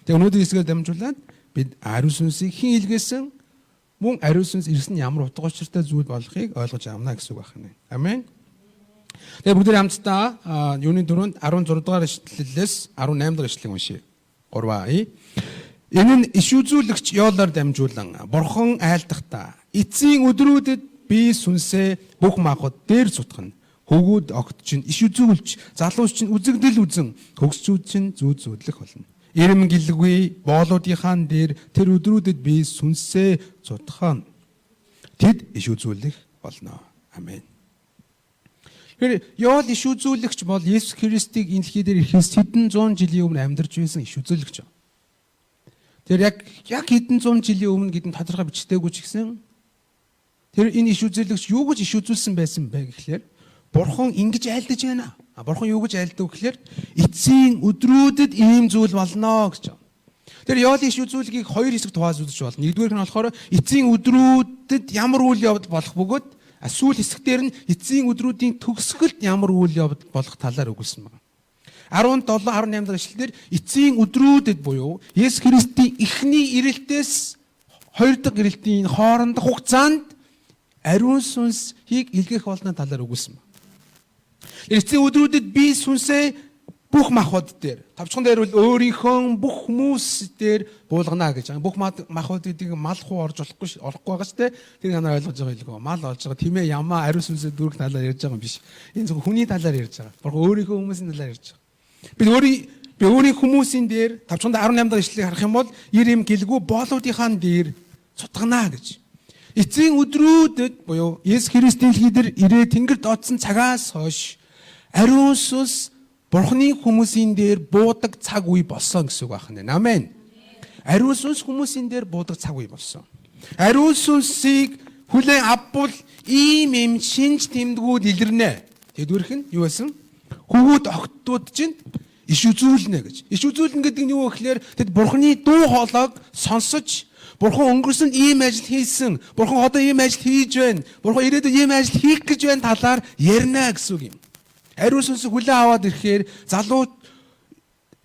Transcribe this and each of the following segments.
Тэгээ өнөөдөр хэсгээр дамжуулаад бид ариун сүнсийг хэн илгээсэн, мөн ариун сүнс ирсэн ямар утга учиртай зүйл болохыг ойлгож авна гэсэн үг байна. Амен. Тэгээ бүгд хамтдаа юуны дөрөнд 16 дугаар ишлэлээс 18 дугаар ишлэгийг уншъя. 3 Энэ нь иш үзүүлэгч Йоолоор дамжуулан Бурхан айлдахдаа эцсийн өдрүүдэд би сүнсээ бүх махбод дээр сутгана. Хөвгүүд огт чинь иш үзүүлж, залуус чинь үзэгдэл үзэн, хөгсчүүд чинь зүүд зүүдлэх болно. Ирэм гэлгүй боолуудынхаа дээр тэр өдрүүдэд би сүнсээ сутгана. Тэд иш үзүүлэх болно. Амен. Тэр Йоол иш үзүүлэгч бол Есүс Христийг энэ дэлхий дээр ирэхээс хэдэн зуун жилийн өмнө амьдарч байсан иш үзүүлэгч. Тэр яг хэдэн зуун жилийн өмнө гэдэг нь тодорхой бичдэггүй ч гэсэн тэр энэ иш үзүүлэгч юу гэж иш үзүүлсэн байсан бэ гэхлээр Бурхан ингэж айлдаж байна. Бурхан юу гэж айлдаг гэхлээр эцсийн өдрүүдэд ийм зүйл болно гэж. Тэр Йоолын иш үзүүлгийг хоёр хэсэгт хувааж үзэж болно. Нэгдүгээр нь болохоор эцсийн өдрүүдэд ямар үйл явдал болох бөгөөд сүүл хэсгээр нь эцсийн өдрүүдийн төгсгөлд ямар үйл явдал болох талаар өгүүлсэн байна. 17, 18 дахь ишлэлээр эцсийн өдрүүдэд буюу Есүс Христийн эхний ирэлтээс хоёр дахь ирэлтийн хоорондох хугацаанд ариун сүнсийг илгээх болно талаар өгүүлсэн байна. Эцсийн өдрүүдэд би сүнсээ бүх махбод дээр, тавчхан дээр бол өөрийнхөө бүх хүмүүс дээр буулгана гэж. Бүх махбод гэдэг мал хуу орж орохгүй байгаа ч тийм танаар ойлгож байгаа илгөө. Мал олж байгаа тийм ээ ямаа ариун сүнсээ дүүрэх талаар ярьж байгаа юм биш. Энэ зөвхөн хүний талаар ярьж байгаа. Бурхан өөрийнхөө хүмүүсийн талаар ярьж байгаа. Би өөрийн хүмүүсийн дээр 518 дахь ишлэлийг харах юм бол ирэм гэлгүй боолуудынхаа дээр сутгана гэж. Эцсийн өдрүүдэд буюу Есүс Христийн дэлхий дээр ирээ тэнгэр дооцсон цагаас хойш ариун сүнс Бурханы хүмүүсийн дээр буудаг цаг үе болсон гэсэн үг байна. Амен. Ариун сүнс хүмүүсийн дээр буудаг цаг үе болсон. Ариун сүнсийг хүлээн авбал ийм шинж тэмдгүүд илэрнэ. Тэдгээрх нь юу байсан? Хөвгүүд огтуд чинь иш үзүүлнэ гэж. Иш үзүүлнэ гэдэг нь юу вэ гэхээр тэд Бурханы дуу хоолойг сонсож Бурхан өнгөрсөн ийм ажил хийсэн. Бурхан одоо ийм ажил хийж байна. Бурхан ирээдүйд ийм ажил хийх гэж байна талаар ярина гэсэн үг юм. Ариун сүнсийг хүлээн аваад ирэхээр залуу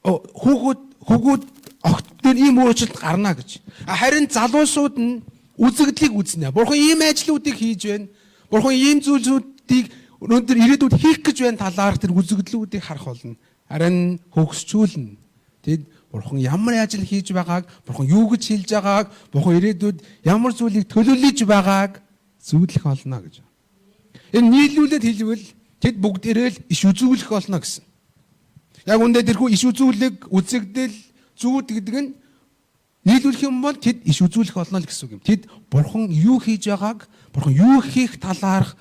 хөвгүүд огтдэр ийм өөрчлөлт гарна гэж. Харин залуусууд нь үзэгдлийг үзнэ. Бурхан ийм ажлуудыг хийж байна. Бурхан ийм зүйлсүүдийг өнөөдөр ирээдүйд хийх гэж байна талаар тэр үзэгдлүүдийг харах болно. Харин хөгсчүүлнэ. Тэд Бурхан ямар ажил хийж байгааг, Бурхан юу гэж хэлж байгааг, Бурхан ирээдүйд ямар зүйлийг төлөвлөж байгааг зүүдлэх болно гэж. Энэ нийлүүлээд хэлбэл тэд бүгдээрээ л иш үзүүлэх болно гэсэн. Яг үндэ тэрхүү иш үзүүлэг, үзэгдэл, зүүд гэдэг нь нийлүүлэх юм бол тэд иш үзүүлэх болно л гэсэн үг юм. Тэд Бурхан юу хийж байгааг, Бурхан юу хийх талаарх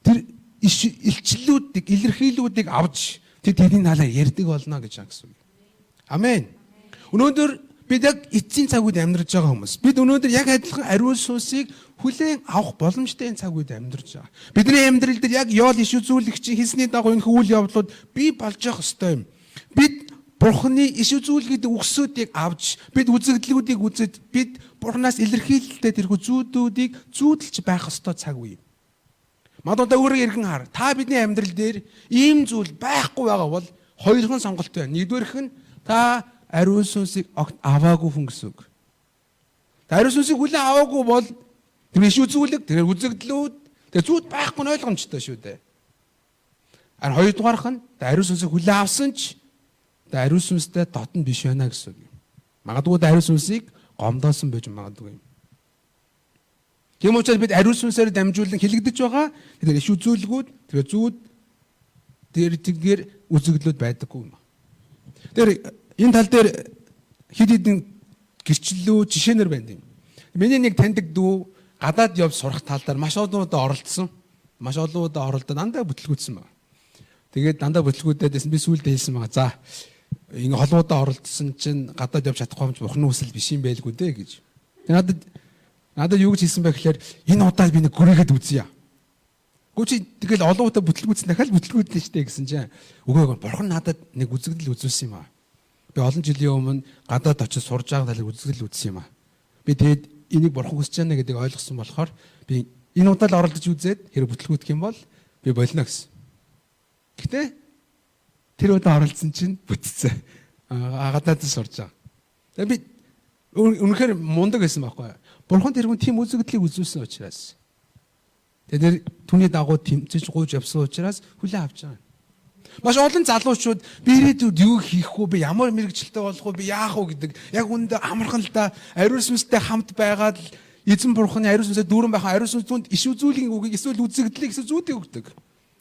тэр илчлэлүүдийг, илэрхийлүүдийг авч тэдний талаар ярьдаг болно гэж гэсэн үг. Амен. Өнөөдөр бид яг эцсийн цаг үед амьдарч байгаа хүмүүс. Бид өнөөдөр яг адилхан ариун сүнсийг хүлээн авах боломжтой энэ цаг үед амьдарч байгаа. Бидний амьдрал дээр яг Йоол иш үзүүлэгчийн хийсний дагуу энэ үйл явдлууд бий болж явах ёстой юм. Бид Бурханы иш үзүүлгээд өгсөдийг авч, бид үзэгдлүүдийг үзэж, бид Бурханаас илэрхийлэлтэй тэрхүү зүүдүүдийг зүүдэлж байх ёстой цаг үе. Мадуудаа өөрөөр иргэн хар. Та бидний амьдрал дээр ийм зүйл байхгүй байгаа бол хоёрхан сонголт байна. Нэгдүгээрх нь та ариун сүнсийг аваагүй хүн гэсэн үг. Ариун сүнсийг хүлээн аваагүй бол тэр иш үзүүлэг, тэр үзэгдлүүд, тэр зүүд байхгүй нь ойлгомжтой шүү дээ. Харин хоёрдугаарх нь ариун сүнсийг хүлээн авсан ч ариун сүнстэй дотн биш байна гэсэн үг. Магадгүй ариун сүнсийг гомдоосон байж магадгүй юм. Тийм учраас бид ариун сүнсээр дамжуулан хилэгдэж байгаа. Тэгэхээр иш үзүүлгүүд, тэгээ зүүд, тэр тэггээр үзэгдлүүд байдаггүй юм. Тэр энэ тал дээр хэд хэдэн гэрчлэлүүд жишээнэр байна юм. Миний нэг таньдаг дүү гадаад явж сурах тал дээр маш олон удаа оролцсон. Маш олон удаа оролдоод дандаа бүтлгүүдсэн байна. Тэгээд дандаа бүтлгүүдээдсэн би сүүлдээ хэлсэн байгаа. За ингэ холбоодоо оролцсон чинь гадаад явж чадахгүй юм чи Бурхны хүсэл биш юм байлгүй дээ гэж. Надад юу гэж хэлсэн бэ гэхээр энэ удаа би нэг гүрийгээд үзье. Гүчи тэгэл олон удаа бүтлгүүдсэн дахиад бүтлгүүднэ штэ гэсэн чинь өгөөгөө Бурхан надад нэг үзэгдэл үзүүлсэн юм аа. Би олон жилийн өмнө гадаад очиж сурж байгаа талыг үзэгдэл үзсэн юм аа. Би тэгээд энийг Бурхан хүсэж байна гэдгийг ойлгосон болохоор би энэ удаа л оролдож үзээд хэрэг бүтлгүүдх юм бол би болно гэсэн. Гэтэ тэр удаа оролцсон чинь бүтцээ. Гадаад сурж байгаа. Би үнэхээр мундаг байсан байхгүй. Бурхан тэр хүн тийм үзэгдлийг үзүүлсэн учраас. Тэгээд түүний дагуу тэмцэж гуйж явсан учраас хүлээн авч байгаа. Маш олон залуучууд би ирээдүйд юу хийх вэ? Би ямар мэрэгчлэлтэй болох вэ? Би яах вэ гэдэг. Яг үүндээ амархан л да ариун сүнстэй хамт байгаад л эзэн бурханы ариун сүнсээ дүүрэн байхаа ариун сүнс түнд иш үзүүлгийн үгийг эсвэл үзэгдлийг эсвэл зүйдэг өгдөг.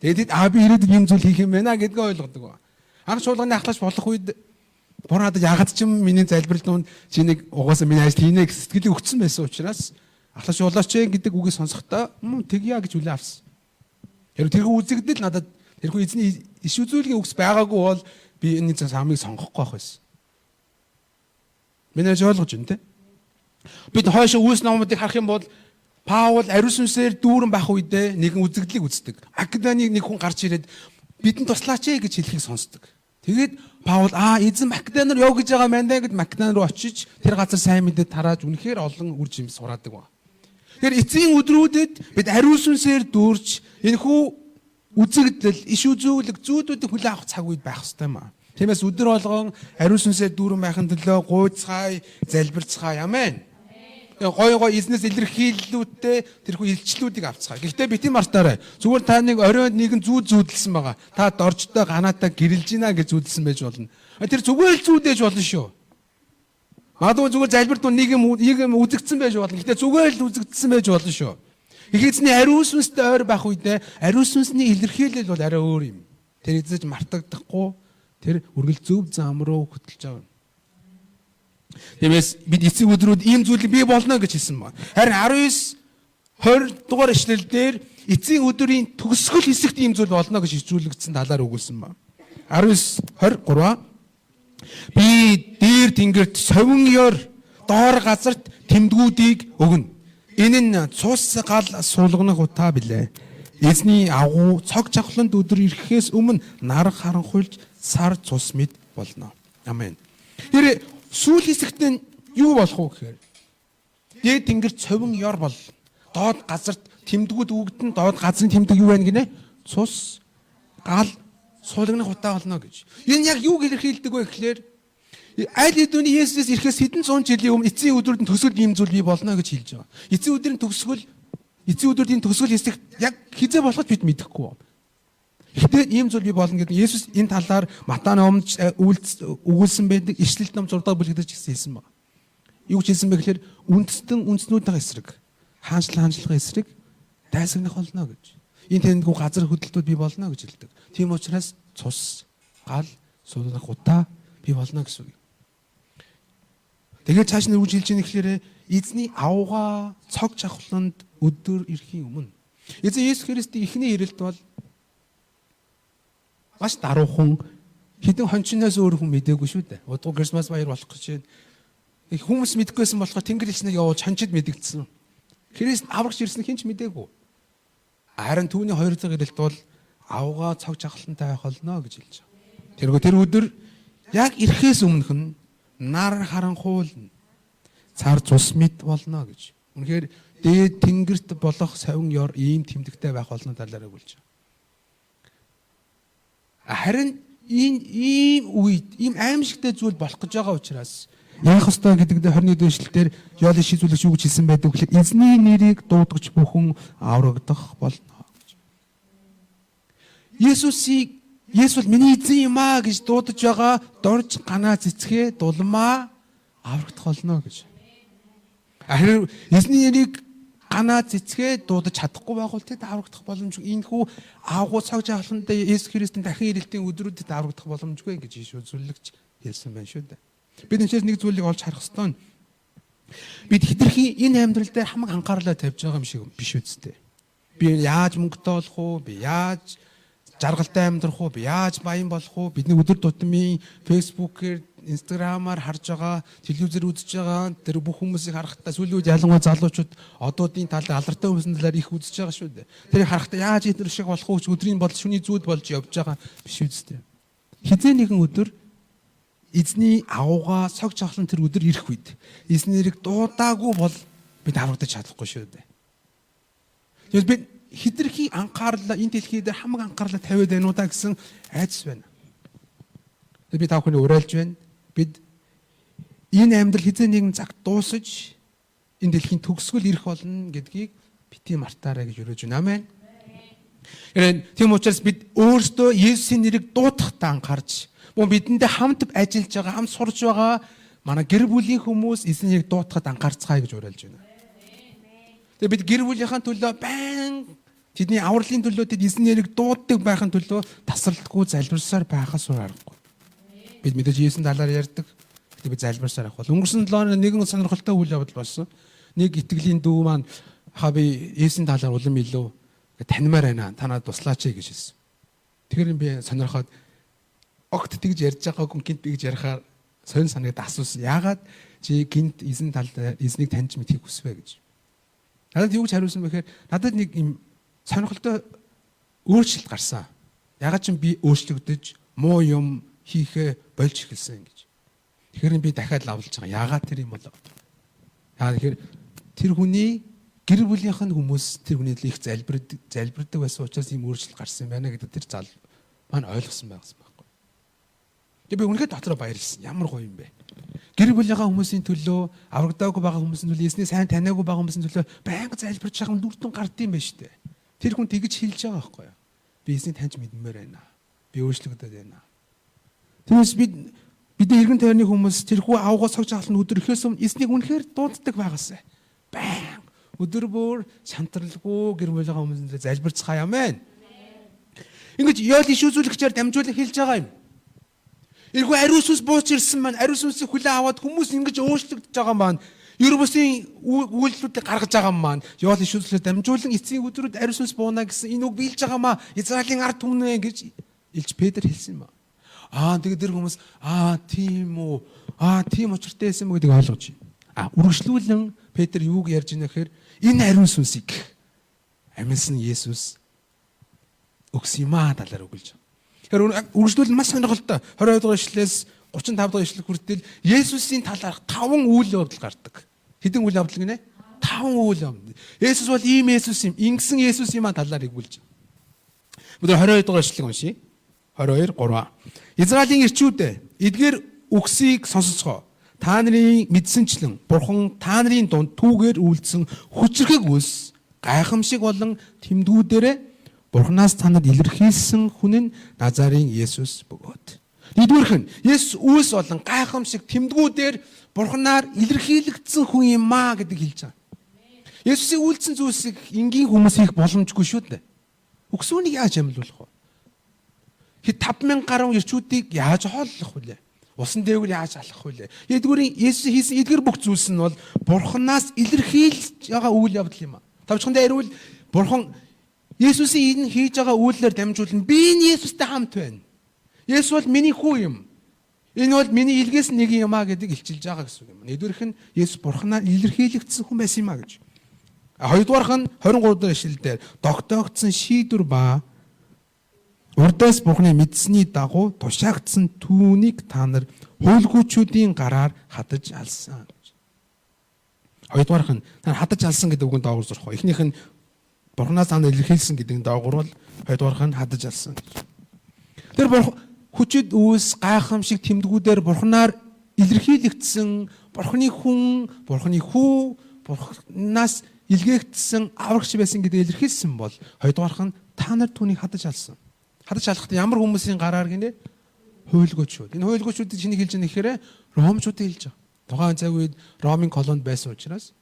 Тэгээд би ирээдүйд юм зүйл хийх юм байна гэдгийг ойлгодог. Анх чуулганы ахлаж болох үед бурхан надад ягаад ч юм миний залбирал донд чи нэг угаасаа миний ажил хийнэ гэж сэтгэлийг өгсөн байсан учраас ахлаж уулаач гэдэг үгийг сонсохдоо тэгье гэж үлээ авсан. Тэр тэрхүү үзэгдэл надад тэрхүү эзний иш үзүүлгийн үгс байгаагүй бол би энэ самыг сонгохгүй байх байсан. Миний ойлгож байна те. Бид хойшоо үйлс номуудыг харах юм бол Паул ариун сүнсээр дүүрэн байх үедээ нэгэн үзэгдлийг үздэг. Македоныг нэг хүн гарч ирээд бидэнд туслаач гэж хэлхийг сонсдог. Тэгээд Паул эзэн Македоноор яв гэж байгаа юм байна гэд Македон руу очиж тэр газар сайн мэдээ тарааж үнэхээр олон үр жимс сураадаг ба. Тэгэхээр эцсийн өдрүүдэд бид ариун сүнсээр дүүрч энэхүү үзэгдэл, иш үзүүлэг, зүүдүүдийг хүлээн авах цаг үед байх хэрэгтэй юм аа. Тиймээс өдөр болгон ариун сүнсээр дүүрэн байхын төлөө гуйцгаая, залбирцгаая. Амен. Гой эзнээс илэрхийллүүдтэй тэрхүү илчлүүдийг авцгаая. Гэхдээ би тийм мартаарай. Зүгээр та нэг оройд нэгэн зүүдэлсэн байгаа. Та доржтой ганаатаа гэрэлж гинэ гэж зүүдэлсэн байж болно. Тэр зүгээр л зүүдээж болно шүү. Магадгүй зүгээр залбирт нэг юм үзэгдсэн байж болно. Гэхдээ зүгээр л үзэгдсэн байж болно шүү. Их эзний ариун сүнстэй ойр байх үедээ ариун сүнсний илэрхийлэл бол арай өөр юм. Тэр эзэж мартагдахгүй тэр үргэлж зөв зам руу хөтлөж байгаа. Тиймээс бид эцэг өдрүүд ийм зүйлийг бий болно гэж хэлсэн байна. Харин 19 20 дугаар ишлэл дээр эцэг өдрийн төгсгөл хэсэгт ийм зүйл болно гэж хичүүлэгдсэн талаар өгүүлсэн байна. 19 23 би дээр тэнгэрт совин ёр доор газарт тэмдгүүдийг өгнө. Энэ нь цус гал суулгах утаа билээ. Эзний агуу цог жавхланд өдөр ирэхээс өмнө нар харанхуйлж сар цус мэд болно. Амен. Тэр сүүл хэсэгт нь юу болох вэ гэхээр дээд тэнгэрт совин ёр бол доод газарт тэмдгүүд өгдөн доод газрын тэмдэг юу байна гинэ? Цус гал суулгах утаа болно гэж. Энэ яг юу илэрхийлдэг вэ гэхээр аль хэдүүний Есүс ирэхээс хэдэн зуун жилийн өмнө эцсийн өдрүүд нь төсөл ийм зүйл бий болно гэж хэлж байгаа. Эцсийн өдрийн төсөл хэсэгт яг хизээ болох бид мэдэхгүй байна. Гэхдээ ийм зүйл бий болно гэдэг Есүс энэ талаар Матай номд өгүүлсэн байдаг ишлэлт ном 6 дахь бүлэгдэж хэлсэн байна. Юу ч хэлсэн бэ гэхээр үндэстнүүдийн эсрэг, хаанчлагын эсрэг дайсагнах болно гэж. Энэ тэндгүү газар хөдлөлтүүд бий болно гэж хэлдэг. Тийм учраас цус, гал, суулгах утаа бий болно гэсэн үг. Тэгээд цааш нь юу хэлж ийм гэхээр эзний авгаа цог жавхланд өдөр ирэхийн өмнө эзэн Есүс Христийн эхний ирэлт бол маш даруухан хэдэн хончноос өөр хүн мдээгүй шүү дээ. Удуу Крисмас баяр болох гэж байна. Их хүмүүс мэдгүйсэн болохоор тэнгэр элчнээ явуулж хончид мэдэгдсэн. Христ аврагч ирсэн хинч мдээгүй. Харин түүний 2 дахь ирэлт бол авгаа цог жавхлантай байх болно гэж хэлж байгаа. Тэр өдөр яг ирэхээс өмнөх нь нар харанхуул цар цус мэд болно гэж. Үнэхээр дээд тэнгэрт болох совин ёр ийм тэмдэгтэй байх болно талаараа өгүүлж байгаа. Харин энэ ийм үед ийм аимшигтай зүйл болох гэж байгаа учраас яах ёстой гэдэг дээр 21 эшлэлээр Ёлын шийдвэрлэгч юу гэж хэлсэн байдаг вэ? Эзний нэрийг дуудагч бүхэн аврагдах болно гэж. Есүс бол миний эзэн юм аа гэж дуудаж байгаа дорж ганаа цэцгээ дулмаа аврагдах болно гэж. Харин эзний нэрийг ганаа цэцгээ дуудаж чадахгүй байгуул тэд аврагдах боломжгүй. Иймхүү агуу цаг жавхланд Есүс Христийн дахин ирэлтийн өдрүүдэд аврагдах боломжгүй гэж Иесус зөвлөгч хэлсэн байна шүү дээ. Бид энэ нэг зүйлийг олж харах ёстой. Бид хэтэрхий энэ амьдрал дээр хамаг анхаарлаа тавьж байгаа юм шиг биш үсттэй. Би яаж мөнгөтэй болох уу? Би яаж жаргалтай амьдрах уу? Би яаж баян болох уу? Бидний өдөр тутмын фэйсбүүкээр, инстаграмаар харж байгаа, телевизээр үзэж байгаа тэр бүх хүмүүсийг харахтаа сүүлийн үед ялангуяа залуучууд одоодын талаар алдартай хүмүүсийн талаар их үзэж байгаа шүү дээ. Тэрийг харахтаа яаж эдгээр шиг болох уу? Өдрийн бол шүний зүуд болж явж байгаа биш үсттэй. Хизээ нэгэн өдөр эзний авгаа цог жавхлан тэр өдөр ирэх үед эзний нэрийг дуудаагүй бол бид аврагдаж чадахгүй шүү дээ. Тэгвэл бид хэтэрхий анхаарлаа энэ дэлхий дээр хамаг анхаарлаа тавиад байна уу та гэсэн айдас байна. Би та бүхний уриалж байна. Бид энэ амьдрал хэзээ нэгэн цаг дуусаж энэ дэлхийн төгсгөл ирэх болно гэдгийг бити мартаарай гэж өрөөж байна. Амен. Тийм учраас бид өөрсдөө Есүсийн нэрийг дуудахтаа анхаарч, мөн бидэндээ хамт ажиллаж байгаа, хамт сурж байгаа манай гэр бүлийн хүмүүс Есүсийн нэрийг дуудахад анхаарцгаая гэж уриалж байна. Тэгээ бид гэр бүлийнхаа төлөө байн тэдний авралын төлөө тэд Есүсийн нэрийг дууддаг байхын төлөө тасралтгүй залбирсаар байхаас өөр аргагүй. Бид мэдээж Есүсийн талаар ярьдаг. Бид залбирсаар авах бол өнгөрсөн 7 хоног нэгэн сонирхолтой үйл явдал болсон. Нэг итгэлийн дүү маань би Есүсийн талаар улам илүү танимаар байна. Та надад туслаач гэж хэлсэн. Тэгэхээр би сонирхоод огт тэгж ярьж байгаагүй гинт би гэж ярихаар сонир санагдаад асуусан. Яагаад чи гинт Есүсийн талаар Есүсийг таньж мэдхийг хүсвэ гэж. Надад юу гэж хариулсан бэхээр надад нэг юм сонирхолтой өөрчлөлт гарсан. Ягаад ч би өөрчлөгдөж муу юм хийхээ болж эхэлсэн гэж. Тэгэхээр би дахиад лавлж байгаа. Яагаад тэр юм болов? Тэгэхээр тэр хүний гэр бүлийнх нь хүмүүс тэр хүний их залбирдаг байсан учраас ийм өөрчлөлт гарсан юм байна гэдэг тэр зал маань ойлгосон байсан байхгүй. Тэгээ би үнэхээр дотроо баярлсан. Ямар гоё юм бэ? Гэр бүлийнхаа хүмүүсийн төлөө, аврагдаагүй байгаа хүмүүсийн төлөө, Есүсийг сайн таниагүй байгаа хүмүүсийн төлөө байнга залбирч байгаа юм дүртэн гардыг байна шүү дээ. Тэр хүн тэгж хэлж байгаа байхгүй юу? Би Есүсийг таньж мэдмээр байна. Би өөрчлөгдөд байна. Тэгээс бидний эргэн тойрны хүмүүс тэрхүү авгаас согж ахлын өдөр ихээс өмнө Есүсийг үнэхээр дууддаг байгаасай. Баян өдөр бүр шантралгүй гэр бүлийнхаа хүмүүстэй залбирцгаая. Амен. Ингэж ял иш үзүүлэгчээр дамжуулан хэлж байгаа юм. Иргүү ариун сүнс бууж ирсэн маань ариун сүнсийг хүлээн аваад хүмүүс ингэж өөрчлөгдөж байгаа маань ер бусын үйлдэлүүдийг гаргаж байгаа маань ял иш үзүүлэгчээр дамжуулан эцсийн өдрүүд ариун сүнс бууна гэсэн энэ үг биелж байгаа маа Израилийн ард түмнэ гэж Илж Петр хэлсэн юм аа. Тэгээд тэр хүмүүс тийм үү. Тийм учиртай байсан мө гэдгийг ойлгож байна. Үргэлжлүүлэн Петр юуг ярьж байна гэхээр энэ ариун сүнсийг амьсан Есүс өгсөн юм талаар өгүүлж байгаа. Тэгэхээр үргэлжлүүлэн маш сонирхолтой 22 дугаар ишлээс 35 дугаар ишлэг хүртэл Есүсийн талаарх 5 үйл явдал гардаг. Хэдэн үйл явдал гинэ? 5 үйл явдал. Есүс бол ийм Есүс юм, ингэсэн Есүс юм талаар өгүүлж байгаа. Бид 22 дугаар ишлэг уншийе. 22:3. Израилийн ирчүүдээ эдгээр үгсийг сонсоцгоо. Та нарын мэдсэнчлэн Бурхан та нарын дунд түүгээр үйлдсэн хүчрхэг үс гайхамшиг болон тэмдгүүдээрээ Бурханаас танад илэрхийлсэн хүн нь Назарын Есүс бөгөөд. Нэгдүгээрх нь Есүс үс болон гайхамшиг тэмдгүүдээр Бурханаар илэрхийлэгдсэн хүн юм аа гэдэг хэлж байгаа. Есүсийн үйлдсэн зүйлсийг энгийн хүмүүс хийх боломжгүй шүү дээ. Үгсүүнийг яаж амилуулах вэ? Хэд 5,000 гаруй ирчүүдийг яаж хооллох вүлээ? Усан дээгүүр яаж алах вүлээ? Эдгүүрийн Есүс хийсэн эдгээр бүх зүйлс нь бол Бурханаас илэрхийлж байгаа үйл явдал юм аа. Тавчхандаа ирвэл Бурхан Есүсийн энэ хийж байгаа үйлээр дамжуулан би энэ Есүстэй хамт байна. Есүс бол миний хүү юм. Энэ бол миний илгээс нэг юм аа гэдэг илчилж байгаа гэсэн юм. Нэгдүгээрх нь Есүс Бурханаар илэрхийлэгдсэн хүн байсан юм аа гэж. Хоёрдугаарх нь 23 дугаар ишлэлдэр тогтоогдсон шийдвэр ба урдаас Бурханы мэдсэний дагуу тушаагдсан түүнийг та нар хуйлгуучүүдийн гараар хадаж алсан гэж. Хоёрдугаарх нь та хадаж алсан гэдэг үгэнд доогуур сурах. Эхнийх нь Бурханаас та нар илэрхийлсэн гэдэг нь доогуур бол хоёрдугаарх нь хадаж алсан гэж. Тэр хүчит үүс гайхамшиг тэмдгүүдээр Бурханаар илэрхийлэгдсэн Бурханы хүн, Бурханы хүү, Бурханаас илгээгдсэн аврагч байсан гэдэг илэрхийлсэн бол хоёрдугаарх нь та нар түүнийг хадаж алсан. Хадаж алахдаа ямар хүмүүсийн гараар гинэ? Хуйлгуучуд. Энэ хуйлгуучуудыг чиний хэлж байгаа нэхэхээр Ромчуудыг хэлж байгаа. Тухайн цаг үед Ромын колонд байсан учраас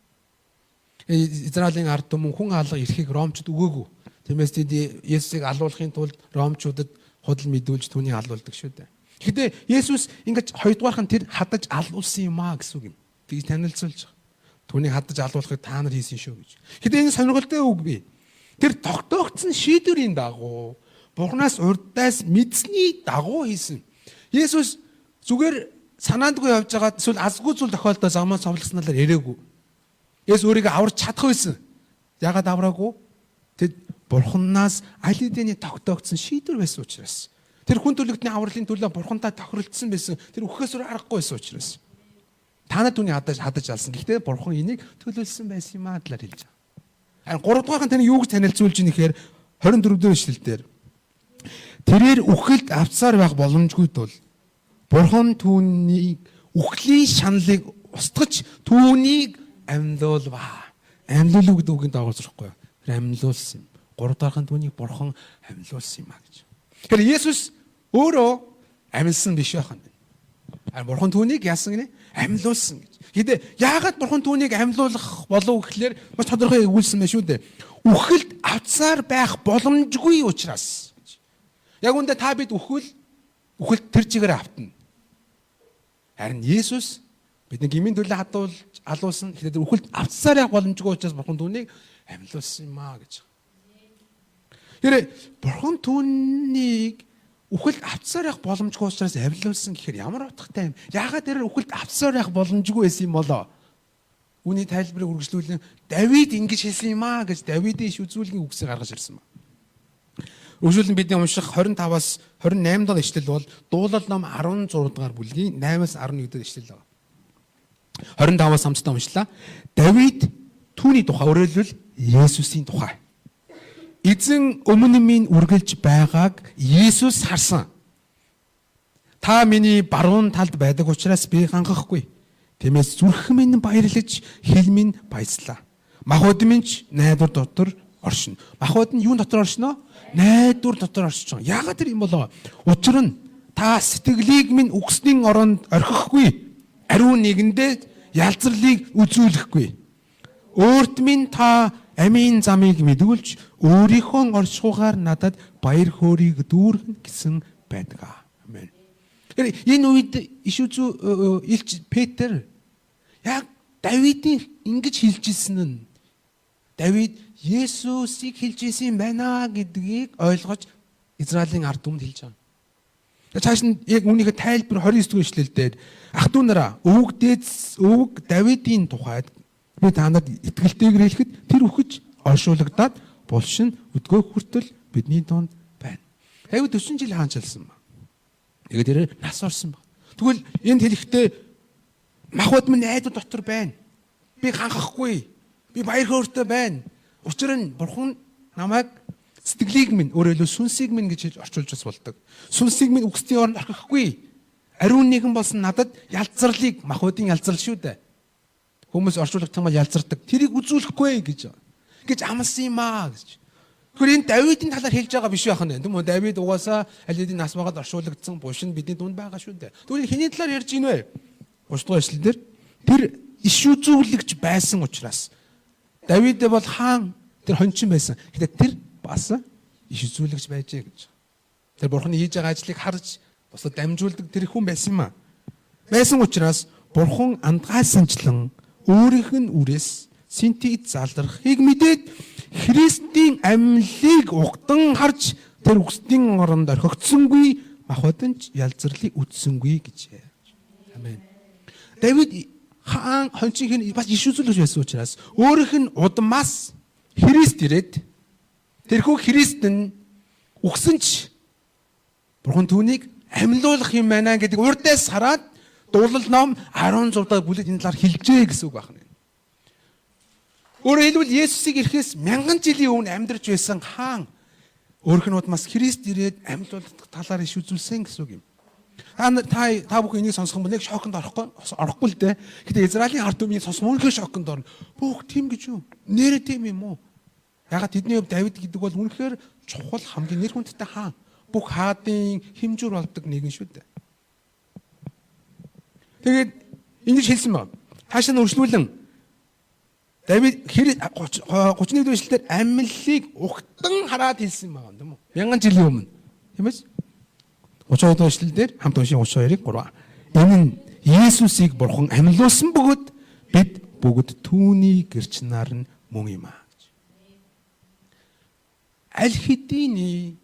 Израилийн ард түмэн хүн алга эрхийг Ромчууд өгөөгүй. Тиймээс тэд Есүсийг алуулахын тулд Ромчуудад худал мэдүүлж түүнийг алуулдаг шүү дээ. Гэхдээ Есүс ингэж хоёрдугаарх нь тэр хадаж алуулсан юм аа гэсэн үг юм. Тэгж танилцуулж байгаа. Түүнийг хадаж алуулахыг та нар хийсэн шүү гэж. Гэхдээ энэ сонирхолтой үг бий. Тэр тогтоогдсон шийдвэрийн дагуу Бурханаас урдаас мэдсэний дагуу хийсэн. Есүс зүгээр санаандгүй явж байгаа эсвэл азгүй зүйл тохиолдоод замаа совлогсноор ирээгүй. Есүс өөрийгөө аварч чадах байсан. Ягаад авраагүй? Тэд Бурханаас аль хэдийн тогтоогдсон шийдвэр байсан учраас. Тэр хүн төлөвтний авралын төлөө Бурхантай тохиролцсон байсан. Тэр өгөхөөс аргагүй байсан учраас. Та нар түүнийг хадаж алсан. Гэхдээ Бурхан энийг төлөвлөсөн байсан юм аа талаар хэлж байгаа. Харин 3 дугаархан таны юу гэж танилцуулж ийнэ гэхээр 24 дэх эшлэлдэр тэрээр үхэлд авцаар байх боломжгүй тул Бурхан түүнийг үхлийн шаналыг устгаж түүнийг амьлуулва. Амьлуулв гэдэг үгийн дагуулс ихгүй юу? Амьлуулсан юм. 3 дахь нь түүнийг бурхан амьлуулсан юм а гэж. Тэгэхээр Есүс өөрөө амьлсан биш байх нь. Бурхан түүнийг яасан гинэ? Амьлуулсан гэж. Хэдэ яагаад бурхан түүнийг амьлуулах болов гэхлээр маш тодорхой өгүүлсэн байна шүү дээ. Үхэлд авцаар байх боломжгүй учраас. Яг үндэ та бид үхэлд тэр чигээр автна. Харин Есүс бидний гмийн төлөө алуулсан. Тэгэхээр тэр үхэлд авцаар байх боломжгүй учраас бурхан түүнийг амьлуулсан юм а гэж. Тэгэхээр бурхан түүнийг үхэлд авцаар явах боломжгүй учраас авилуулсан гэхээр ямар утгатай юм? Яагаад тэр үхэлд авцаар явах боломжгүй байсан юм болоо? Үүний тайлбарыг үргэлжлүүлэн Давид ингэж хэлсэн юм аа гэж Давидын иш үзүүлгийн үгсийг гаргаж ирсэн ба. Үргэлжлүүлэн бидний унших 25-аас 28 дахь ишлэл бол Дуулал ном 16 дугаар бүлгийн 8-аас 11 дахь ишлэл байна. 25-аас хамтдаа уншлаа. Давид түүний тухай, өөрөөр хэлбэл Есүсийн тухай. Эзэн өмнө минь үргэлж байгааг Есүс харсан. Та миний баруун талд байдаг учраас би хангахгүй. Тиймээс зүрх минь баярлаж, хэл минь баяслаа. Махбод минь ч найдвар дотор оршино. Махбод нь юун дотор оршино? Найдвар дотор оршиж байгаа. Яагаад тэр юм болоо? Учир нь та сэтгэлийг минь үгсний оронд орхихгүй. Ариун нэгэндээ ялзралыг үзүүлэхгүй. Өөрт минь та амийн замыг мэдүүлж өөрийнхөө оршихугаар надад баяр хөөргийг дүүргэн гэсэн байдаг. Амен. Энэ үед иш үзүү илч Петр яг Давидын ингэж хэлжсэн нь Давид Есүсийг хэлж ирсэн байна гэдгийг ойлгож Израилийн ард түмэнд хэлж байгаа. Цааш нь яг үүнийхээ тайлбар 29 дугаар ишлэлдээ ах トゥ нараа өвөг Давидын тухайд би та нарт итгэлтэйгээр хэлэхэд тэр үхэж оршуулгадаад булшин өдгөө хүртэл бидний донд байна. Давид 40 жил хаанчилсан ба. Тэгээд тэр нас орсон ба. Тэгвэл энд хэлэхдээ махбод минь найдвар дотор байна. Би ханхахгүй. Би баяр хөөртэй байна. Учир нь бурхан намайг сэтгэлийг минь өөрөөр хэлбэл сүнсийг минь гэж орчуулж бас болдог. Сүнсийг минь үгсний оронд орхихгүй. Ариун нэгэн болсон надад ялзралыг махбодын ялзрал шүү дээ. Хүмүүс орчуулгадсан бол ялзардаг. Тэрийг үзүүлэхгүй гэж амласан юм аа гэж. Тэгэхээр энэ Давидын талаар хэлж байгаа биш байх нь. Тийм үү? Давид угаасаа аль хэдийн нас багад оршуулгдсан булшин бидний дунд байгаа шүү дээ. Тэгвэл хэний талаар ярьж ийн вэ? 30 дугаар эшлэлдэр тэр иш үзүүлэгч байсан учраас Давид бол хаан тэр хончин байсан. Гэхдээ тэр бас иш үзүүлэгч байжээ гэж. Тэр бурхны хийж байгаа ажлыг харж бусад дамжуулдаг тэр хүн байсан юм аа. Байсан учраас бурхан андгаалсанчлан өөрийнх нь үрээс синтид залрахыг мэдээд Христийн амьлыг угдан харж тэр үгсдийн оронд орхигдсонгүй махбодын ялзралыг үтсэнгүй гэжээ. Амен. Давид хаан хончин бас иш үзүүлэгч байсан учраас өөрийнх нь удмаас Христ ирээд тэрхүү Христ нь үгсэнч бурхан түүнийг амьлуулах юм байна гэдэг урдаас хараад Дуулал ном 16 дахь бүлэг энэ талаар хэлжээ гэсэн үг байна. Өөрөөр хэлбэл Есүсийг ирэхээс 1000 жилийн өмнө амьдарч байсан хаан өөрх нь удмаас Христ ирээд амьлуулах талаар иш үзүүлсэн гэсэн үг юм. Та бүхэн энийг сонсох юм бол нэг шоконд орохгүй л дээ. Гэтэ Израилийн ард түмний сонсох үнэхээр шоконд орно. Бүх тийм гэж юу? Нэрээ тийм юм уу? Ягаад тэдний хувьд Давид гэдэг бол үнэхээр чухал хамгийн нэр хүндтэй хаан. Бүх хаадын хэмжүүр болдог нэгэн шүү дээ. Тэгээд ингэж хэлсэн байна. Хаашаа нь өршлүүлэн Давид 31 дэх эшлэлээр амьлыг угтан хараад хэлсэн байна тийм үү? 1000 жилийн өмнө. Тийм ээ? 32 дэх эшлэлээр хамт уншийн 32-ыг 3. Энэ нь Есүсийг бурхан амьлуулсан бөгөөд бид бүгд түүний гэрч нар нь мөн юм аа. Аль хэдийн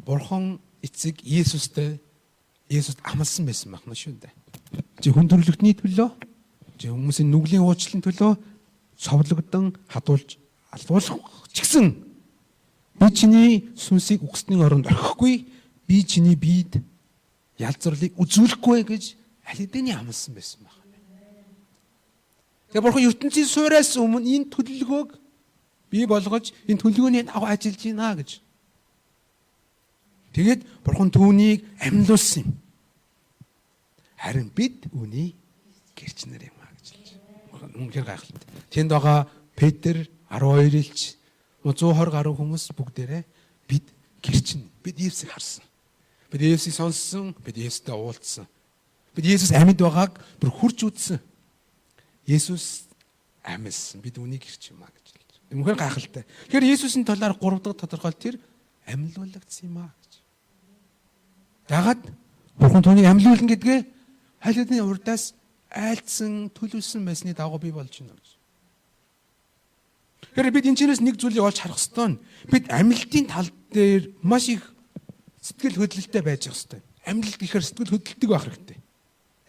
бурхан эцэг Есүст амласан байсан байна шүү дээ. Чи хүн төрлөختний төлөө, чи хүмүүсийн нүглийн уучлалын төлөө совлогдсон хадуулж алуулах ч гэсэн би чиний сүнсийг үгсний оронд орхихгүй, би чиний биед ялзралыг үзүүлэхгүй гэж аль хэдийн амласан байсан байна. Тэгээ бурхан ертөнцийн суураас өмнө энэ төлөвлөгөөг бий болгож энэ төлөвлөгөөний дагуу ажиллаж байна гэж. Тэгээд бурхан түүнийг амьлуулсан юм. Харин бид үүний гэрчнэр юм а гэж хэлж байна. Үнэхээр гайхалтай. Тэнд байгаа Петр 12 илч 120 гаруй хүмүүс бүгдээрээ бид гэрчин. Бид Есүсийг харсан. Бид Есүсийг сонссон, бид Есүстэй уулзсан. Бид Есүс амьд байгааг бүр хурж үзсэн. Есүс амьсан. Бид үнийг гэрч юм а гэж хэлж байна. Үнэхээр гайхалтай. Тэгэхээр Есүсийн талаар 3 дахь тодорхойлт тэр амьлуулагдсан юм а гэж. Дагаад Бурхан түүнийг амьлуулна гэдгээ хайлтны урдаас айлдсан, төлөвлөсөн байсны дагуу бий болж байна гэж. Тэгэхээр бид энэчнээс нэг зүйлийг олж харах ёстой. Бид амьлалтын тал дээр маш их сэтгэл хөдлөлтөй байж хэвээр. Амьлалт гэхээр сэтгэл хөдлөлтөг байх хэрэгтэй.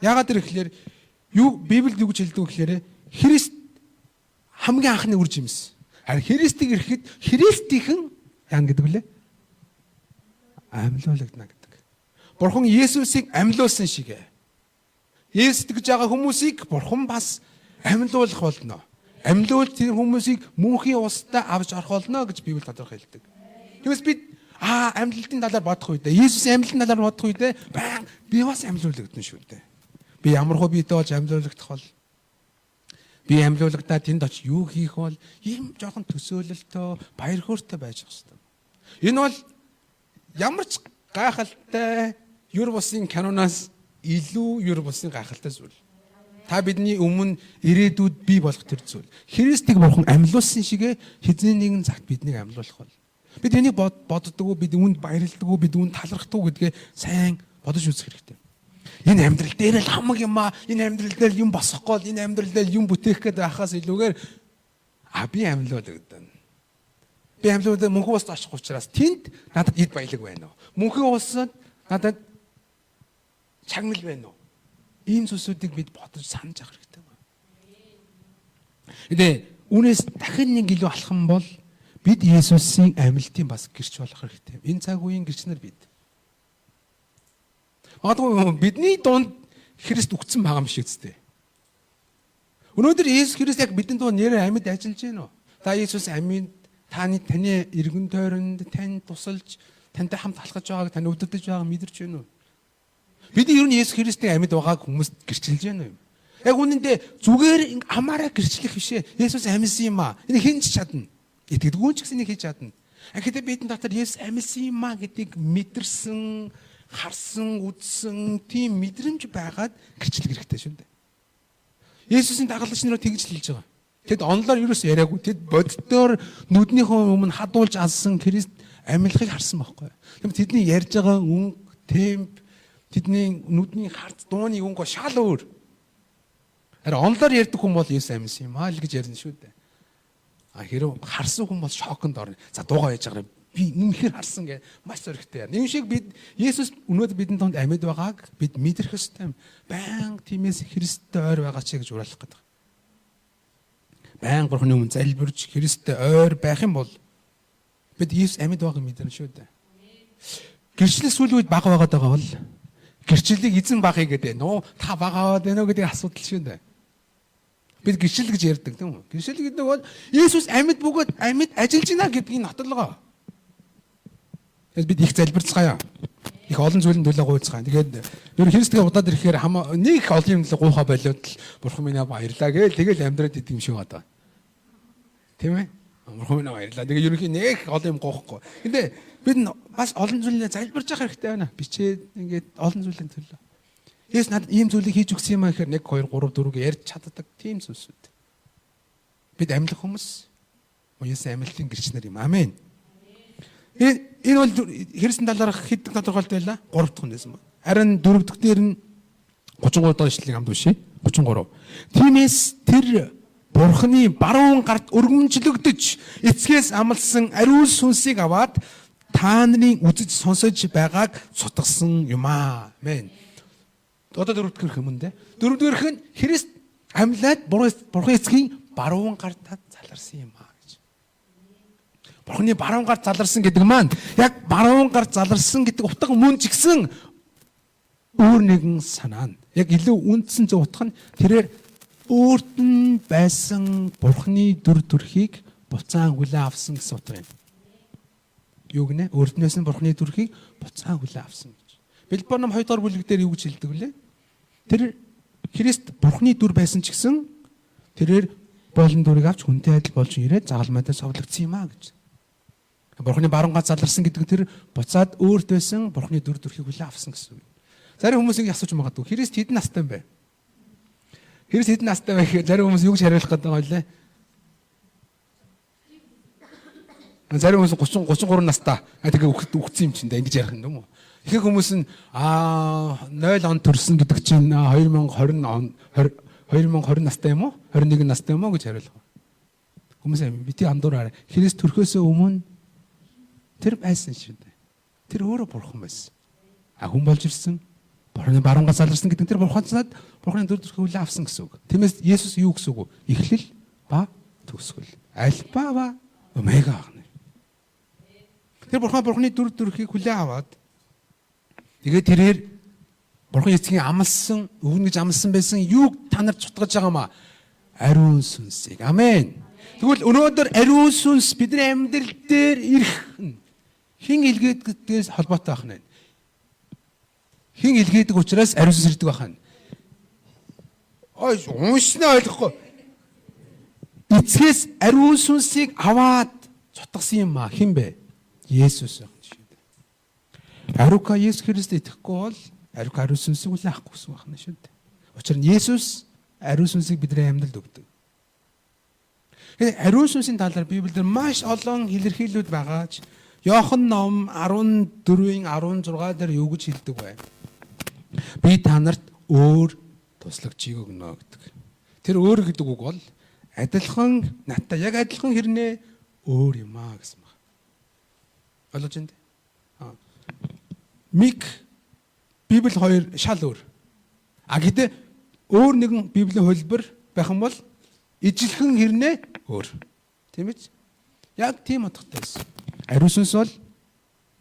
Яагаад гэвэл Библиэд юу гэж хэлдэг вэ гэхээр Христ хамгийн анхны үр жимс. Харин Христийг ирэхэд Христийнхэн яа гэдэг вүлээ? Амьлуулагдана гэдэг. Бурхан Есүсийг амьлуулсан шиг. Есүс гэж байгаа хүмүүсийг Бурхан бас амьлуулах болно. Амьлуул тэр хүмүүсийг мөнхийн устдаа авч орох болно гэж Библи тодорхой хэлдэг. Тэгээс бид амьлалтын талаар бодох үедээ Есүс амьлалтын талаар бодох үедээ би бас амьлуулагдана шүү дээ. Би ямар хөө биетэй болж амьлуулагдах бол би амьлуулагдаад тэнд очиж юу хийх бол ийм жоохон төсөөлөлтөө баяр хөөртэй байж хэвээр. Энэ бол ямар ч гайхалтай юр бусын канонаас илүү юр бусын гайхалтай зүйл. Та бидний өмнө ирээдүйд бий болох тэр зүйл. Христийг Бурхан амьлуулсан шигэ хэзээ нэгэн цагт биднийг амьлуулах бол. Бид энийг боддгоо, бид үүнд баярлдаггүй, бид үүнд талархдаггүй гэдгээ сайн бодож үзэх хэрэгтэй. Энэ амьдрал дээр л хамаг юм аа, энэ амьдрал дээр юм босгохгүй, энэ амьдрал дээр юм бүтээх гээд байхаас илүүгээр би амьлуулагдана. Би амьлуулаад мөнхөн улсад очих учраас тэнд надад эд баялаг байна уу? Мөнхөн улсад надад чагнал байна уу? Ийм зүйлсүүдийг бид бодож санаж авах хэрэгтэй байна. Эдээ үүнээс дахин нэг илүү алхам бол бид Есүсийн амьлтын бас гэрч болох хэрэгтэй. Энэ цаг үеийн гэрчнэр бид. Бидний дунд Христ үгдсэн байгаа юм шиг үстэй. Өнөөдөр Есүс Христ яг бидний дунд нэрээр амьд ажиллаж байна уу? Та Есүс амьд таны эргэн тойронд тань тусалж тантай хамт алхаж байгааг тань өдөрдөж байгааг мэдэрч байна уу? Бид ер нь Есүс Христийн амьд байгааг хүмүүст гэрчилж байна уу? Яг үнэндээ зүгээр амаараа гэрчлэх бишээ. Есүс амьсан юм аа. Энэ хэн ч чадна. Итгэдэггүй ч гэсэн нэг хийж чадна. Гэхдээ бидний дотор Есүс амьсан юм аа гэдгийг мэдэрсэн, харсан, үзсэн тийм мэдрэмж байгаад гэрчлэх хэрэгтэй шүү дээ. Есүсийн дагалдагч нарыг тэгж хэлж байгаа. Тэд онлоор юус яриаггүй. Тэд боддоор нүднийхөө өмнө хадуулж алсан Христ амьлахыг харсан байхгүй. Тэгм тэдний ярьж байгаа өнгө, темп, тэдний нүдний харц, дууны өнгө шал өөр. Харин онлоор ярьдаг хүн бол Есүс амьсан юм аа л гэж ярьна шүү дээ. Хэрэв харсан хүн бол шоконд орно. За дуугаа яаж байгаа би үнэхээр харсан гэж маш зөрөгтэй яа. Энэ шиг бид Есүс өнөөдөр бидний донд амьд байгааг бид мэдрэх ёстой юм. Баян тиймээс Христтэй ойр байгаа ч гэж уриалах гэдэг. Баян Бурхны өмнө залбирч Христтэй ойр байх юм бол бид Есүс амьд байгааг мэдэрнэ шүү дээ. Гэрчлэл сүүлийн үед бага байгаад байгаа бол гэрчлэлийг эзэн багъя гэдэг нөө та бага аваад байна уу гэдэг асуудал шүү дээ. Бид гэрчлэл гэж ярьдаг тийм үү? Гэрчлэл гэдэг бол Есүс амьд бөгөөд амьд ажиллаж байна гэдгийг нотолгоо. Тэгэд бид их залбирцгаая. Их олон зүйлийн төлөө гуйцгаая. Тэгээд ер нь Христгээ удаад ирэхээр нэг олон юм төлөө гуйхаа болоод л Бурхан минь баярлаа гээл тэгэл амьдраад идэм шиг одоо. Тийм ээ? Бурхан минь баярлаа. Тэгээд ерөнхийн нэг олон юм гуйхгүй. 근데 бид бас олон зүйлээ залбирч явах хэрэгтэй байна. Бичээд ингээд олон зүйлийн төлөө. Есүс надад ийм зүйлийг хийж өгсөн юм аа гэхээр 1 2 3 4 ярьж чаддаг тийм зүйлсүүд. Бид амьлах хүмүүс Есүс амьлтын гэрчнэр юм. Амен. Энэ бол Христийн талаарх хэдэн тодорхойлт байлаа? 3 дахь нь байсан байна. Харин 4 дахь дээр нь 33 дахь ишлэгийг хамт уншия. 33. Тиймээс тэр Бурхны баруун гарт өргөмжлөгдөж эцгээс амлсан ариун сүнсийг аваад та нарын үзэж сонсож байгааг сутгасан юм аа. Амен. Одоо 4 дахь юм дээ. 4 дахь нь Христ амьлаад Бурхан эцгийн баруун гартад заларсан юм аа гэж. Бурхны баруун гарт заларсан гэдэг маань яг баруун гарт заларсан гэдэг утга мөн ч гэсэн өөр нэгэн санаа нь. Яг илүү үндсэн зөв утга нь тэрээр өөрт нь байсан Бурхны дүр төрхийг буцаан хүлээн авсан гэсэн утга юм. Юу гэнэ? Өөрт нь байсан Бурхны дүрхийг буцаан хүлээн авсан гэж. Билбор ном 2 дугаар бүлэг дээр юу гэж хэлдэг вүлээ? Тэр Христ Бурхны дүр байсан ч гэсэн тэрээр болон дүрийг авч хүнтэй адил болж ирээд загалмайдаа совлогдсон юм а гэж. Бурхны баруун гац заларсан гэдэг нь тэр буцаад өөрт байсан Бурхны дүр төрхийг хүлээн авсан гэсэн үг. Зарим хүмүүс ингэ асууж магадгүй. Христ хэдэн настай юм бэ? Христ хэдэн настай вэ гэхээр зарим хүмүүс юу гэж хариулах гэдэг юм бэ? Зарим хүмүүс 30 33 настай. Тэгээ үхсэн юм чинь да ингэж ярих юм дөө. Ихэнх хүмүүс нь 0 он төрсөн гэдэг чинь 2020 настай юм уу? 21 настай юм уу гэж хариулах. Хүмүүс бити андуураарай. Христ төрхөөсөө өмнө тэр байсан шүү дээ. Тэр өөрөө бурхан байсан. Хүн болж ирсэн. Бурханы баруун гац заларсан гэдэг нь тэр бурханцаад Бурханы дүр төрхийг хүлээн авсан гэсэн үг. Тиймээс Есүс юу гэсэн үг вэ? Эхлэл ба төгсгөл. Альфа ба омега гэнэ. Тэр Бурханы дүр төрхийг хүлээн аваад тэгээд тэрээр Бурхан эцгийн амлсан, өвгөн гэж амлсан байсан юуг та нарт цутгаж байгаамаа? Ариун сүнсийг. Амен. Тэгвэл өнөөдөр ариун сүнс бидний амьдрал дээр ирэх нь хэн илгээдгээс холбоотой байх нь. Хэн илгээдэг учраас ариун сүнс ирдэг байх нь. Уншнаа ойлгохгүй. Эцгээс ариун сүнсийг аваад цутгасан юм аа. Хэн бэ? Есүс байх шүү дээ. Ариука Есүс Христ итгэхгүй бол ариука ариун сүнсийг үл авахгүй гэсэн байна шүү дээ. Учир нь Есүс ариун сүнсийг бидний амьдралд өгдөг. Ариун сүнсийн талаар Библиэр маш олон илэрхийлэлүүд байгаач Иохан ном 14-ийн 16 дээр юу гэж хэлдэг вэ? Би та нарт өөр туслагчийг өгнө гэдэг. Тэр өөр гэдэг үг бол адилхан надтай яг адилхан хэрнээ өөр юм аа гэсэн байна. Ойлгож байна дээ. Мик Библи хоёр шал өөр. Гэхдээ өөр нэгэн Библийн хөлбөр байх юм бол ижилхэн хэрнээ өөр. Тийм ээ? Яг тийм утгатай байсан. Ариун сүнс бол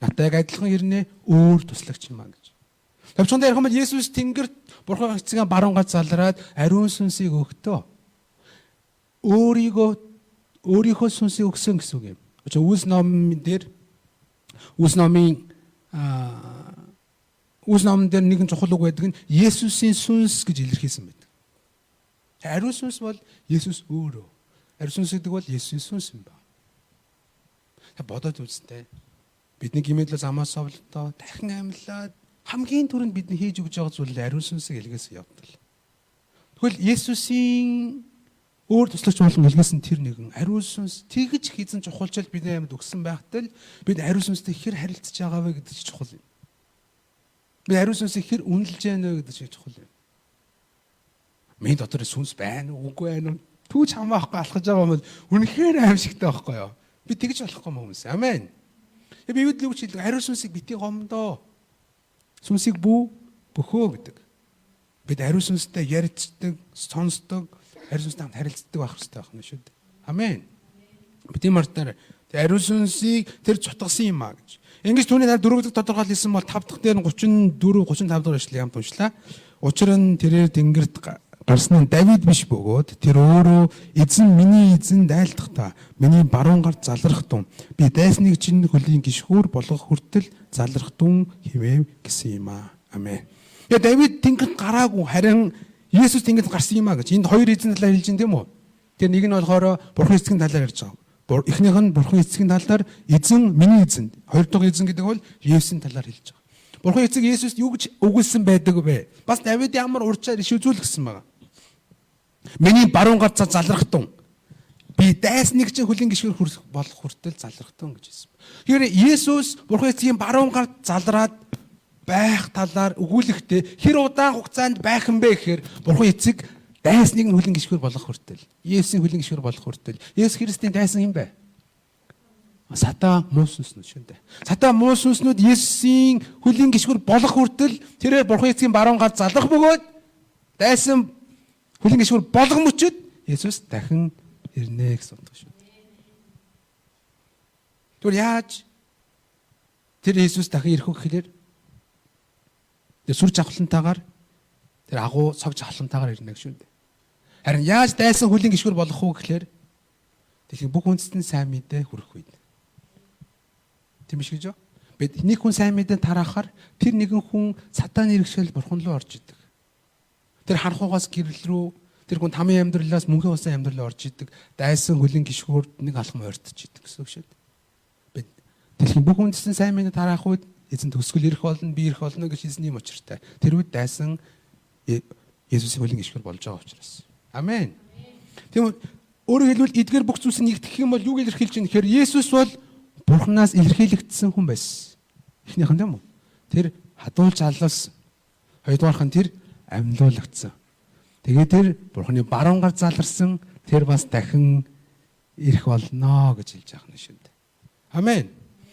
надтай яг адилхан хэрнээ өөр туслагч юм аа гэж. Тавчхан дээр хамбал Есүс Тэнгэрт Бурхан эцгийн баруун гац залраад ариун сүнсийг өгтөө. Өөрийнхөө сүнсийг өгсөн гэсэн үг юм. Учир Үлс номын дээр нэгэн чухал үг байдаг нь Есүсийн сүнс гэж илэрхийлсэн байдаг. Ариун сүнс бол Есүс өөрөө. Ариун сүнс гэдэг бол Есүсийн сүнс юм байна. Бодоод үзтээ. Бидний гимэдлээс амаас совлтоо дахин амьлаад хамгийн түрүүнд бидний хийж өгж байгаа зүйл ариун сүнсийг илгээсэн явдал. Тэгвэл Есүсийн өөр туслагч болгон илгээсэн тэр нэгэн ариун сүнс тэгж хийсэн чухалчил бидний амьд өгсөн байхад л бид ариун сүнстэй хэр харилцаж байгаа вэ гэдэг чинь чухал юм. Би ариун сүнсийг хэр үнэлж байна вэ гэдэг чинь чухал юм. Миний дотор сүнс байна уу үгүй байна уу түүч хамаахгүй алхаж байгаа юм бол үнэхээр аимшигтай байхгүй юу? Би тэгж болохгүй хүмүүс. Амен. Библи юу хэлдэг? Ариун сүнсийг бити гомдоо. Сүнсийг бөхөө гэдэг. Бид ариун сүнстэй ярьцдаг, сонсдог, ариун сүнстэй хамт харилцдаг байх хэрэгтэй байна шүү дээ. Амен. Бидний мартаар ариун сүнсийг тэр цутгасан юм а гэж. Ингэж түүний дараа 4 дахь тодорхойлсон бол 5 дахь дээр нь 34, 35 дахь эшлэгийг хамт уншлаа. Учир нь тэрээр Тэнгэрт гарсан нь Давид биш бөгөөд тэр өөрөө эзэн миний эзэн дайлдахдаа миний баруун гарт залрах тун би дайсныг чинь хөлийн гишгүүр болгох хүртэл залрах тун хивэв гэсэн юм аа. Амен. Тэгээ Давид Тэнгэрт гараагүй харин Есүс Тэнгэрт гарсан юм аа гэж. Энд хоёр эзэн талаар хэлж байна тийм үү? Тэр нэг нь болохоор Бурхан эцгийн талаар ярьж байгаа. Эхнийх нь Бурхан эцгийн талаар эзэн миний эзэн. Хоёр дахь эзэн гэдэг бол Есүсийн талаар хэлж байгаа. Бурхан эцэг Есүст юу гэж өгүүлсэн байдаг вэ? Бас Давид ямар урьдчаар иш үзүүлсэн байгаа. Миний баруун гарт залрах тун би дайсныг чинь хөлийн гишгүүр болох хүртэл залрах тун гэж хэлсэн. Тэгэхээр Есүс Бурхан эцгийн баруун гарт залраад байх талаар өгүүлэхдээ хэр удаан хугацаанд байх юм бэ гэхээр Бурхан эцэг дайсныг нь хөлийн гишгүүр болох хүртэл Есүсийн хөлийн гишгүүр болох хүртэл Есүс Христийн дайсан юм бэ? Сатан муу сүнснүүд шүү дээ. Сатан муу сүнснүүд Есүсийн хөлийн гишгүүр болох хүртэл тэрээр Бурхан эцгийн баруун гарт залрах бөгөөд дайсан хөлийн гишгүүр болгон мөчөд Есүс дахин ирнэ гэсэн утга шүү. Тэгвэл яаж тэр Есүс дахин ирэх вэ гэхээр тэр сүр жавхлантайгаар тэр агуу цог жавхлантайгаар ирнэ шүү дээ. Харин яаж дайсан хөлийн гишгүүр болох вэ гэхээр тэгэхээр бүх үндэстэн сайн мэдээ хүрэх үед. Тийм биш гэж юу? Бид нэг хүн сайн мэдээ тараахаар тэр нэгэн хүн сатааны иргэшэл бурхан руу орж идэг. Тэр харахугаас гэрэл рүү тэр хүн тамийн амьдралаас мөнхийн усан амьдрал орж идэг. Дайсан хөлийн гişгүүрд нэг алхам ойртож идэг гэсэн үг шүү дээ. Бид дэлхийн бүх үндэстэн сайн мэдээ тараах үед эзэн төсгөл ирэх болно, би ирэх болно гэж эзний учиртай. Тэр үед дайсан Есүсийн хөлийн гişгүүр болж байгаа учраас. Амен. Тийм өөрөөр хэлбэл эдгээр бүх зүйлс нэгтгэх юм бол юу илэрхийлж байна гэхээр Есүс бол Бурханаас илэрхийлэгдсэн хүн байсан. Эхнийх нь тийм үү? Тэр хадуулж алуулсан. Хоёрдугаарх нь тэр амьлуулагдсан. Тэгээд тэр Бурханы баруун гар заларсан. Тэр бас дахин ирэх болно гэж хэлж байгаа юм шүү дээ. Амен.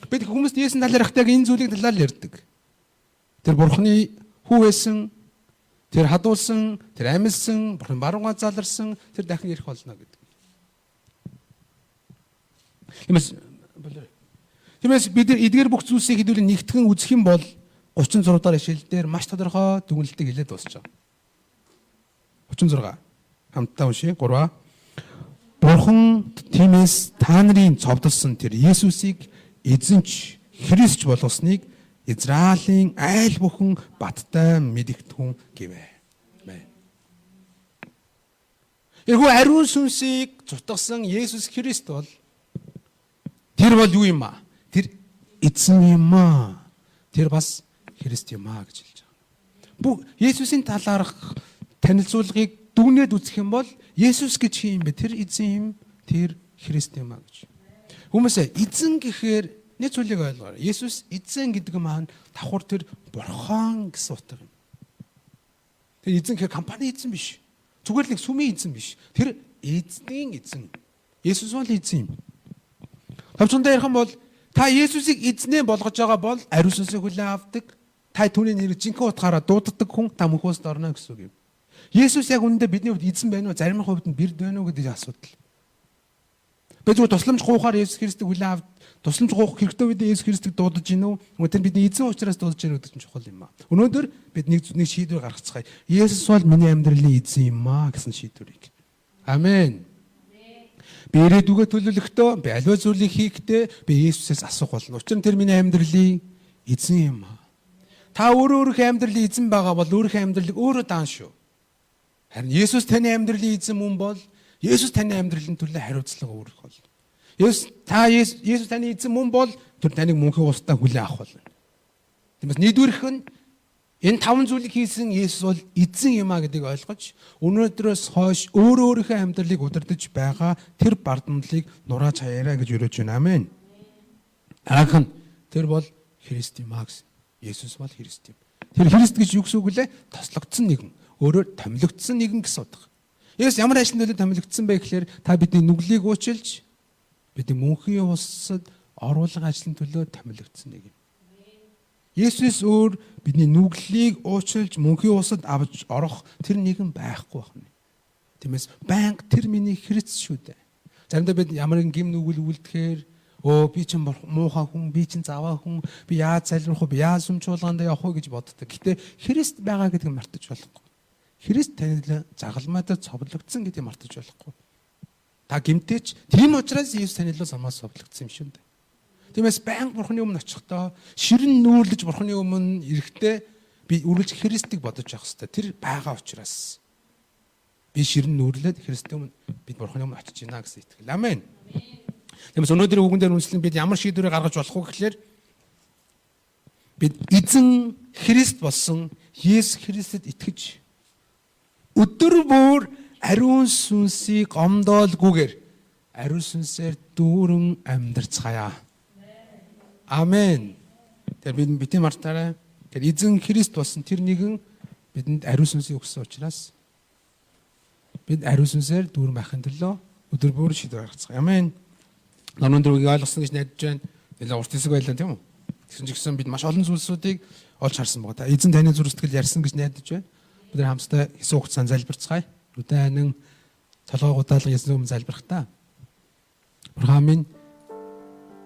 Бид хүмүүст Есүсийн талаар ихтэйг энэ зүйлийг талаар ярьдаг. Тэр Бурханы хүү байсан, тэр хадуулсан, тэр амьлсан, Бурханы баруун гар заларсан, тэр дахин ирэх болно гэдэг. Тиймээс бид эдгээр бүх зүйлсийг хэдүүл нэгтгэн үзэх юм бол 36 дахь ишлэлдэр маш тодорхой дүгнэлтийг хэлээд дуусч байгаа. 36 хамтдаа уншия 3. Бурхан тиймээс та нарын цовдлсон тэр Есүсийг эзэнч Христ болгосныг Израилийн айл бүхэн баттай мэдэгдэхүүн гэвэ. Эргүү ариун сүнсийг цутгасан Есүс Христ бол тэр бол юу юм аа? Тэр эзэн юм аа. Тэр бас Христ юм аа гэж хэлж байгаа. Бүх Есүсийн талаарх танилцуулгыг дүгнээд үзэх юм бол Есүс гэж хин юм бэ? Тэр эзэн юм, тэр Христ юм аа гэж. Хүмүүсээ эзэн гэхээр нэг зүйлийг ойлгоорой. Есүс эзэн гэдэг маань давхар тэр Бурхан гэсэн утга юм. Тэр эзэн гэхээр компани эзэн биш. Зүгээр л нэг сүмийн эзэн биш. Тэр эзний эзэн. Есүс бол эзэн юм. Тавчундаа ярих юм бол та Есүсийг эзнээ болгож байгаа бол ариун сүнсийг хүлээн авдаг. Та түүний нэрийг жинхэнэ утгаараа дууддаг хүн та мөнхөөс орно гэсэн үг юм. Есүс яг үүндээ бидний хувьд эзэн байна уу? Зарим хувьд нь бэрд байна уу гэдэг асуудал. Бид зөв тусламж гуйхаар Есүс Христийг хүлээн авд, тусламж гуйх хэрэгтэй үедээ Есүс Христийг дуудаж гинөө. Тэр бидний эзэн учраас дуудаж гинөө гэдэг нь чухал юм аа. Өнөөдөр бид нэг шийдвэр гаргацгаая. Есүс бол миний амьдралын эзэн юм аа гэсэн шийдвэрийг. Амен. Би ирээдүгөө төлөвлөхдөө би аливаа зүйлийг хийхдээ би Есүсээс асуух болно. Учир нь тэр миний амьдралын эзэн юм аа. Та өөрийнхөө амьдралын эзэн байгаа бол өөрийнхөө амьдралыг өөрөө даан шүү. Харин Есүс таны амьдралын эзэн мөн бол Есүс таны амьдралын төлөө хариуцлага өөрөх болно. Есүс таны эзэн мөн бол тэр таныг мөнхийн устдаа хүлээн авах болно. Тиймээс нэгдүгээрх нь энэ 5 зүйлийг хийсэн Есүс бол эзэн юм а гэдгийг ойлгож өнөөдрөөс хойш өөрийнхөө амьдралыг удирдах байгаа тэр бардамлыг нурааж хаяарай гэж өрөөж байна. Амен. Дараагийнх нь тэр бол Христ юм а гэсэн. Есүс бол Христ юм. Тэр Христ гэж юу гэсэн үг лээ? Тослогдсон нэгэн. Өөрөөр томилогдсон нэгэн гэсэн утга. Есүс ямар ажлын төлөө томилогдсон бэ гэхээр та бидний нүглийг уучлж бидний мөнхийн улсад оруулах ажлын төлөө томилогдсон нэгэн. Есүс өөр бидний нүглийг уучлж мөнхийн улсад авч орох тэр нэгэн байхгүй байна. Тиймээс банк тэр миний Христ шүү дээ. Заримдаа бид ямар нэгэн гим нүгэл үлдэхээр би чинь муухай хүн, би чинь заваа хүн, би яаж залрах вэ, би яаж сүмчуулганд явах вэ гэж боддог. Гэтэ Христ байгаа гэдгийг мартаж болохгүй. Христ танил загалмайдаа цовдлогдсон гэдгийг мартаж болохгүй. Та гимтээч тийм учраас Есүс танилуу самаас цовдлогдсон юм шүү дээ. Тиймээс баян Бурханы өмнө очихдоо ширэн нүүрлэж Бурханы өмнө ирэхдээ би үргэлж Христийг бодож явах хэрэгтэй. Тэр байгаа учраас би ширэн нүүрлээд Христийн өмнө бид Бурханы өмнө очиж байна гэсэн итгэл. Амен. Тиймээс өнөөдрийн үгэн дээр үнслэн бид ямар шийдвэрийг гаргаж болох вэ гэхээр бид эзэн Христ болсон Есүс Христэд итгэж өдөр бүр ариун сүнсийг гомдоолгүйгээр ариун сүнсээр дүүрэн амьдарцгаая. Амен. Тэр бид битэн мартаарай. Тэр эзэн Христ болсон тэр нэгэн бидэнд ариун сүнсийг өгсөн учраас бид ариун сүнсээр дүүрэн байхын төлөө өдөр бүр шийдвэр гаргацгаая. Амен. Өнөөдөр үгийг ойлгосон гэж найдаж байна. Нэлээд урт хэсэг байлаа тийм үү? Тэгсэн ч гэсэн бид маш олон зүйлсүүдийг олж харсан байгаа. Та эзэн таны зүрх сэтгэл ярьсан гэж найдаж байна. Бид нар хамтдаа хэсэг хугацаанд залбирцгаая. Үдэнэн толгой удаалга ясны өмнө залбирах та. Бурхан минь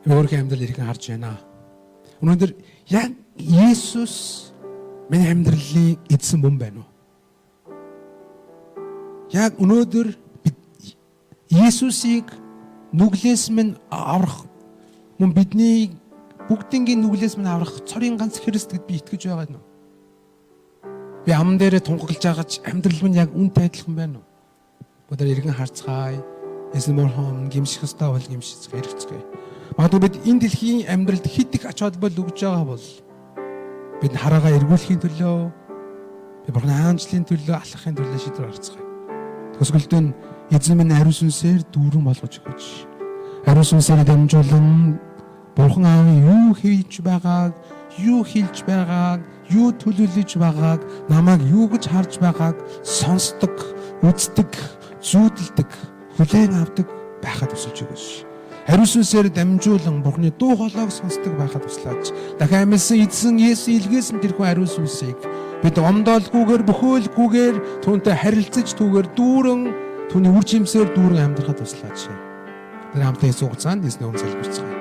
өөрийнхөө амьдрал иргэн харж байна. Өнөөдөр яг Есүс миний амьдралын эзэн мөн байна уу? Яг өнөөдөр бид Есүсийг нүглээс минь аврах мөн бидний бүгднгийн нүглээс минь аврах цорын ганц Христ гэд би итгэж байгаа юм. Би ам дээрээ тунгаглаж байгаа ч амьдрал минь яг үнтэй адилхан байна уу? Бүгд иргэн харцгаая. Эсвэл морхон гимших хэвээр бол гимших хэрэгцгээе. Магадгүй бид энэ дэлхийн амьдралд хэд их ач холбогдол өгж байгаа бол бид хараагаа эргүүлэхийн төлөө, би Бурхны хаанчлалын төлөө, алхахын төлөө шийдвэр гаргацгаая. Төсгөлд нь эзэн минь ариун сүнсээр дүүрэн болгож өгөөч. Ариун сүнсээр дамжуулан Бурхан аавын юу хийж байгааг, юу хэлж байгааг, юу төлөвлөж байгааг, намайг юу гэж харж байгааг сонсдог, үздэг, зүүдэлдэг, хүлээн авдаг байхад тусалж өгөөч. Ариун сүнсээр дамжуулан Бурхны дуу хоолойг сонсдог байхад туслаач. Дахин амьсан эзэн Есүс илгээсэн тэрхүү ариун сүнсийг бид омдоолгүйгээр, бөхөөлгүйгээр түүнтэй харилцаж түүгээр дүүрэн, түүний үр жимсээр дүүрэн амьдрахад туслаач. Тэр хамтаа Есүс хугацаанд эзний өмнө залбирцгаая.